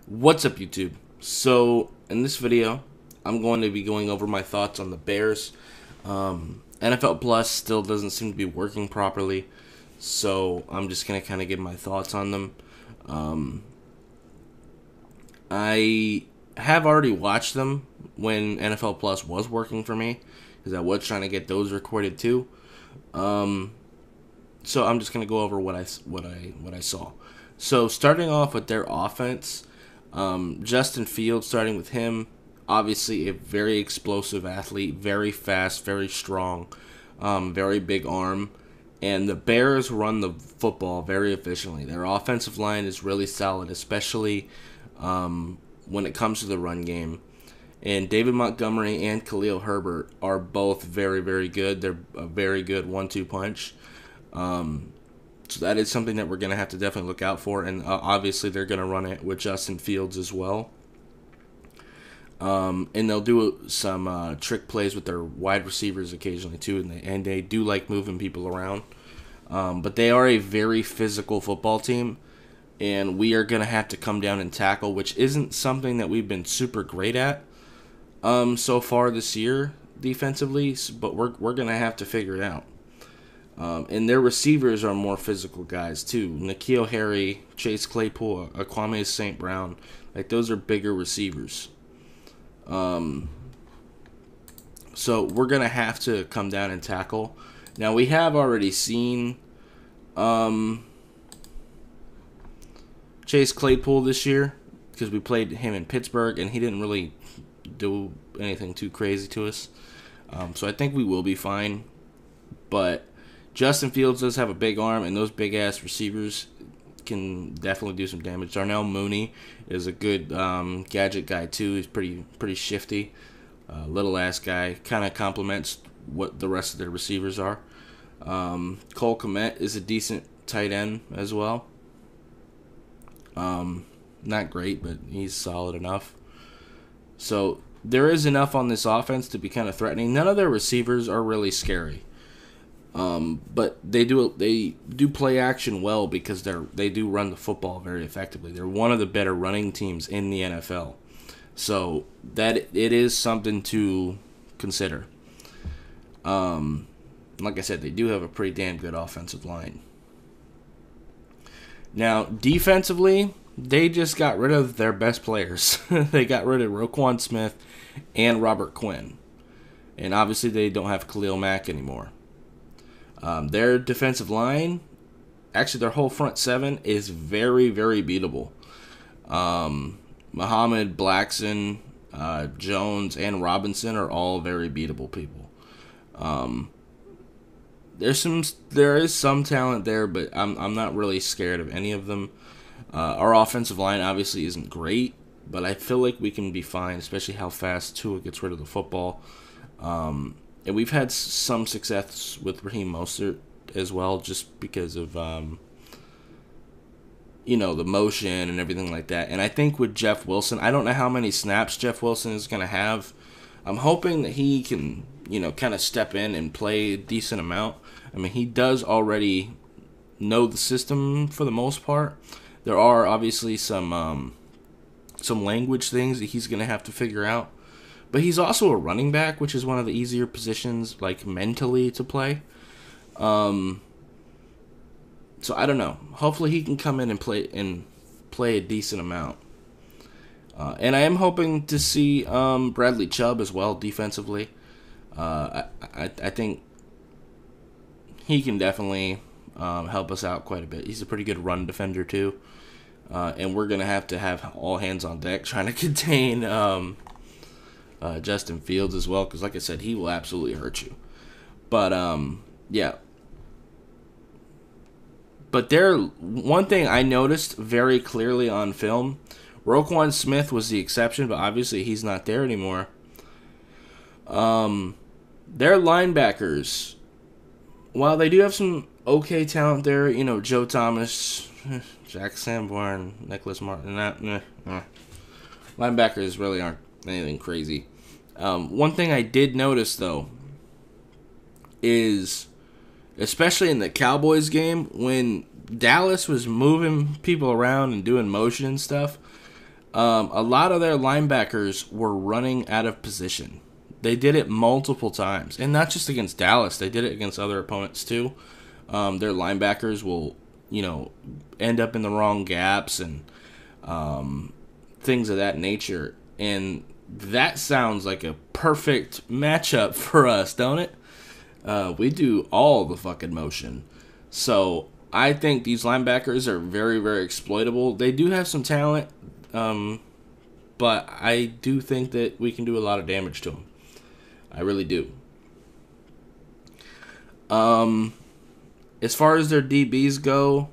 What's up, YouTube? So, in this video, I'm going to be going over my thoughts on the Bears. NFL Plus still doesn't seem to be working properly, so I'm just going to kind of give my thoughts on them. I have already watched them when NFL Plus was working for me, because I was trying to get those recorded too. So I'm just going to go over what I saw. So, starting off with their offense. Justin Fields, starting with him, obviously a very explosive athlete, very fast, very strong, very big arm. And the Bears run the football very efficiently. Their offensive line is really solid, especially when it comes to the run game. And David Montgomery and Khalil Herbert are both very, very good. They're a very good 1-2 punch. So that is something that we're going to have to definitely look out for. And obviously they're going to run it with Justin Fields as well. And they'll do some trick plays with their wide receivers occasionally too. And they do like moving people around. But they are a very physical football team. And we are going to have to come down and tackle, which isn't something that we've been super great at so far this year defensively. But we're going to have to figure it out. And their receivers are more physical guys too. N'Keal Harry, Chase Claypool, Kwame St. Brown, like those are bigger receivers. So we're gonna have to come down and tackle. Now we have already seen Chase Claypool this year because we played him in Pittsburgh and he didn't really do anything too crazy to us. So I think we will be fine, but Justin Fields does have a big arm, and those big-ass receivers can definitely do some damage. Darnell Mooney is a good gadget guy, too. He's pretty shifty. Little-ass guy. Kind of complements what the rest of their receivers are. Cole Kmet is a decent tight end as well. Not great, but he's solid enough. So there is enough on this offense to be kind of threatening. None of their receivers are really scary. But they do play action well because they do run the football very effectively. They're one of the better running teams in the NFL, so that it is something to consider. Like I said, they do have a pretty damn good offensive line. Now, defensively, they just got rid of their best players. They got rid of Roquan Smith and Robert Quinn, and obviously they don't have Khalil Mack anymore. Their defensive line, actually their whole front seven, is very, very beatable. Muhammad, Blackson, Jones, and Robinson are all very beatable people. There is some talent there, but I'm not really scared of any of them. Our offensive line obviously isn't great, but I feel like we can be fine, especially how fast Tua gets rid of the football. And we've had some success with Raheem Mostert as well, just because of, the motion and everything like that. And I think with Jeff Wilson, I don't know how many snaps Jeff Wilson is going to have. I'm hoping that he can, kind of step in and play a decent amount. I mean, he does already know the system for the most part. There are obviously some language things that he's going to have to figure out. But he's also a running back, which is one of the easier positions, like, mentally to play. So I don't know. Hopefully he can come in and play a decent amount. And I am hoping to see Bradley Chubb as well defensively. I think he can definitely help us out quite a bit. He's a pretty good run defender too. And we're going to have all hands on deck trying to contain Justin Fields as well, because like I said, he will absolutely hurt you. But yeah. But one thing I noticed very clearly on film, Roquan Smith was the exception, but obviously he's not there anymore. Their linebackers, while they do have some okay talent there, Joe Thomas, Jack Sanborn, Nicholas Martin, linebackers really aren't anything crazy. One thing I did notice, though, is, especially in the Cowboys game, when Dallas was moving people around and doing motion and stuff, A lot of their linebackers were running out of position. They did it multiple times, and not just against Dallas. They did it against other opponents too. Their linebackers will, end up in the wrong gaps and things of that nature. And that sounds like a perfect matchup for us, don't it? We do all the fucking motion. So I think these linebackers are very, very exploitable. They do have some talent, but I do think that we can do a lot of damage to them. I really do. As far as their DBs go,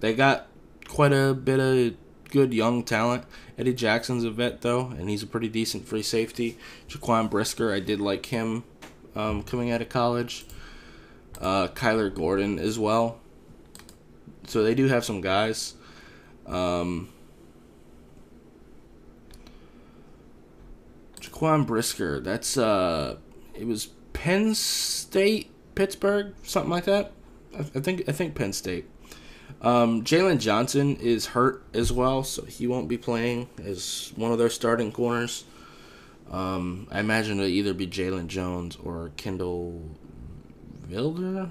they got quite a bit of good young talent. Eddie Jackson's a vet, though, and he's a pretty decent free safety. Jaquan Brisker, I did like him coming out of college. Kyler Gordon as well. So they do have some guys. Jaquan Brisker, that's it was Penn State, Pittsburgh, something like that. I think Penn State. Jalen Johnson is hurt as well, so he won't be playing as one of their starting corners. I imagine it'll either be Jalen Jones or Kendall Vilder,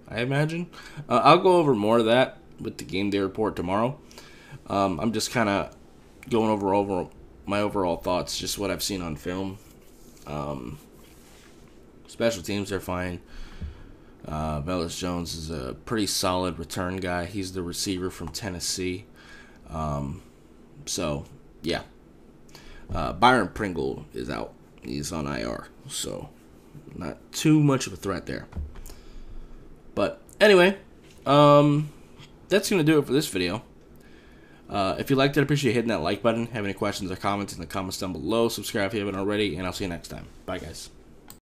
I imagine. I'll go over more of that with the game day report tomorrow. I'm just kind of going over my overall thoughts, just what I've seen on film. Special teams are fine. Velus Jones is a pretty solid return guy. He's the receiver from Tennessee. So, yeah. Byron Pringle is out. He's on IR. So, not too much of a threat there. But, anyway. That's going to do it for this video. If you liked it, I appreciate you hitting that like button. Have any questions or comments in the comments down below. Subscribe if you haven't already. And I'll see you next time. Bye, guys.